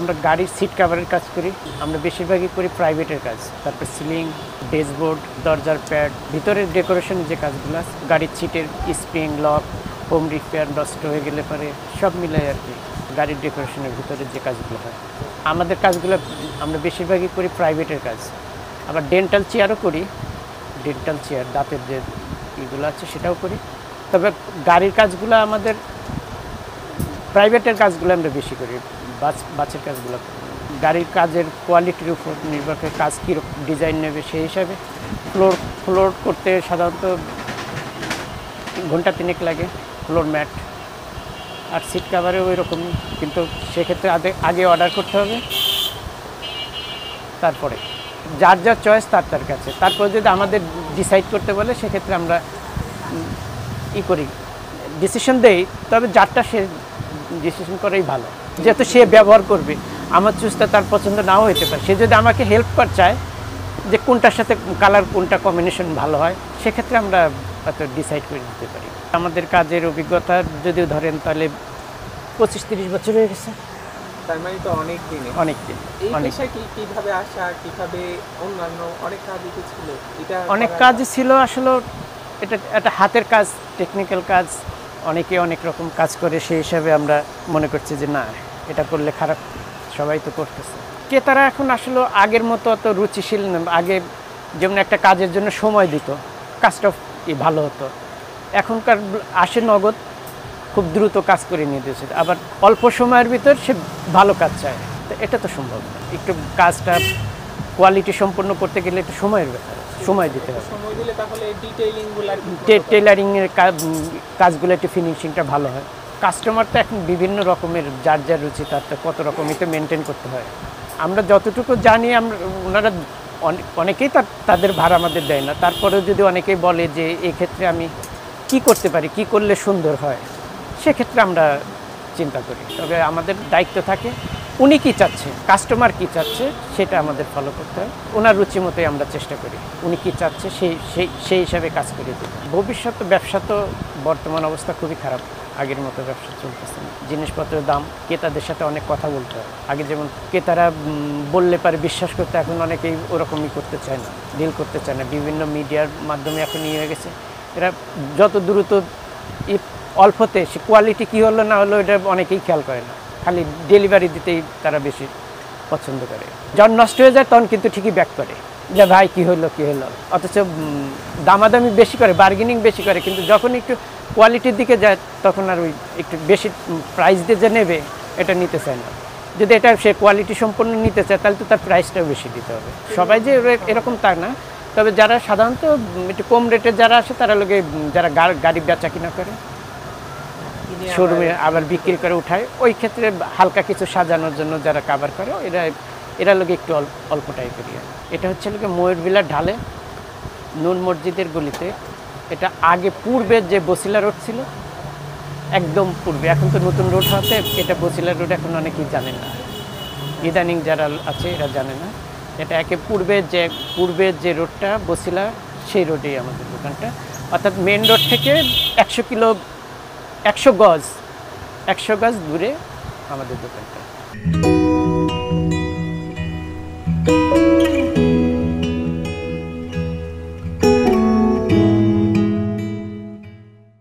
আমরা গাড়ির সিট কাভারের কাজ করি, আমরা বেশিরভাগই করি প্রাইভেটের কাজ। তারপর সিলিং, ড্যাশবোর্ড, দরজার প্যাড, ভিতরের ডেকোরেশনের যে কাজগুলো, গাড়ির সিটের স্প্রিং লক, হোম রিপেয়ার, নষ্ট হয়ে গেলে পরে সব মিলাই আর কি গাড়ির ডেকোরেশনের ভিতরে যে কাজগুলো হয়। আমাদের কাজগুলো আমরা বেশিরভাগই করি প্রাইভেটের কাজ। আবার ডেন্টাল চেয়ারও করি, ডেন্টাল চেয়ার দাঁতের যে এগুলো আছে সেটাও করি। তবে গাড়ির কাজগুলো আমাদের প্রাইভেটের কাজগুলো আমরা বেশি করি, বাসের কাজগুলো। গাড়ির কাজের কোয়ালিটির উপর নির্ভর করে কাজ কীরকম ডিজাইন নেবে সেই হিসাবে ফ্লোর করতে সাধারণত ঘন্টা 3 লাগে, ফ্লোর ম্যাট। আর সিট কাভারেও ওই রকমই, কিন্তু সেক্ষেত্রে আগে অর্ডার করতে হবে, তারপরে যার যার চয়েস তার কাছে। তারপরে যদি আমাদের ডিসাইড করতে বলে সেক্ষেত্রে আমরা করি, ডিসিশন দেই। তবে যারটা সে ডিসিশন করেই ভালো, যেহেতু সে ব্যবহার করবে। আমার চুজটা তার পছন্দ নাও হতে পারে। সে যদি আমাকে হেল্প করতে চায় যে কোনটার সাথে কালার কোনটা কম্বিনেশন ভালো হয়, সেক্ষেত্রে আমরা হয়তো ডিসাইড করে দিতে পারি। আমাদের কাজের অভিজ্ঞতা যদি ধরেন তাহলে 25-30 বছর হয়ে গেছে। তার মানে তো অনেক দিন। এই পেশায় কিভাবে আসা, কিভাবে অন্যান্য অনেক কাজই ছিল? অনেক কাজই ছিল আসলে। এটা একটা হাতের কাজ, টেকনিক্যাল কাজ। অনেকে অনেক রকম কাজ করে, সেই হিসাবে আমরা মনে করছি যে না, এটা করলে খারাপ, সবাই তো করতেছে। ক্রেতারা এখন আসলে আগের মতো অত রুচিশীল না। আগে যেমন একটা কাজের জন্য সময় দিত, কাজটা ভালো হতো। এখনকার আসে নগদ, খুব দ্রুত কাজ করে নিয়ে দিয়েছে। আবার অল্প সময়ের ভিতর সে ভালো কাজ চায়, তো এটা তো সম্ভব না। একটু কাজটা কোয়ালিটি সম্পন্ন করতে গেলে একটু সময়ের ব্যাপার, সময় দিতে হবে। টেইলারিংয়ের কাজগুলো একটু ফিনিশিংটা ভালো হয়। কাস্টমার তো এখন বিভিন্ন রকমের, যার যার রুচি তার তো কত রকমই তো মেনটেন করতে হয়। আমরা যতটুকু জানি, ওনারা অনেকেই তাদের ভার আমাদের দেয় না। তারপরেও যদি অনেকেই বলে যে এই ক্ষেত্রে আমি কি করতে পারি, কি করলে সুন্দর হয়, সেক্ষেত্রে আমরা চিন্তা করি। তবে আমাদের দায়িত্ব থাকে উনি কী চাচ্ছে, কাস্টমার কী চাচ্ছে, সেটা আমাদের ফলো করতে হয়। ওনার রুচি মতোই আমরা চেষ্টা করি উনি কী চাচ্ছে সেই হিসাবে কাজ করে দিই। ভবিষ্যৎ ব্যবসা তো বর্তমান অবস্থা খুবই খারাপ, আগের মতো ব্যবসা চলতেছে না। জিনিসপত্রের দাম, ক্রেতাদের সাথে অনেক কথা বলতে হয়। আগে যেমন ক্রেতারা বললে পারে বিশ্বাস করতে, এখন অনেকেই ওরকমই করতে চায় না, ডিল করতে চায় না। বিভিন্ন মিডিয়ার মাধ্যমে এখন হয়ে গেছে, এরা যত দ্রুত অল্পতে সে কোয়ালিটি কী হলো না হলো এটা অনেকেই খেয়াল করে না, খালি ডেলিভারি দিতেই তারা বেশি পছন্দ করে। যখন নষ্ট হয়ে যায় তখন কিন্তু ঠিকই ব্যাক করে যে ভাই কী হলো। অথচ দামাদামি বেশি করে, বার্গেনিং বেশি করে, কিন্তু যখন একটু কোয়ালিটির দিকে যায় তখন আর ওই একটু বেশি প্রাইস দিয়ে যে নেবে এটা নিতে চায় না। যদি এটা সে কোয়ালিটি সম্পন্ন নিতে চায় তাহলে তো তার প্রাইসটাও বেশি দিতে হবে। সবাই যে এরকম তা না, তবে যারা সাধারণত একটু কম রেটে যারা আসে তারা লোকে যারা গাড়ি বেচা কিনা করে, শোরুমে আবার বিক্রি করে উঠায়, ওই ক্ষেত্রে হালকা কিছু সাজানোর জন্য যারা কাভার করে এরা লোকে একটু অল্প টাইপের। এটা হচ্ছে লোকে ময়ূরবিলার ঢালে, নুন মসজিদের গলিতে। এটা আগে পূর্বে যে বসিলা রোড ছিল, একদম পূর্বে। এখন তো নতুন রোড হতে এটা বসিলা রোড এখন অনেকেই জানে না, ইদানিং যারা আছে এরা জানে না। এটা একে পূর্বে যে রোডটা বসিলা, সেই রোডেই আমাদের দোকানটা। অর্থাৎ মেন রোড থেকে 100 গজ দূরে আমাদের দোকানটা।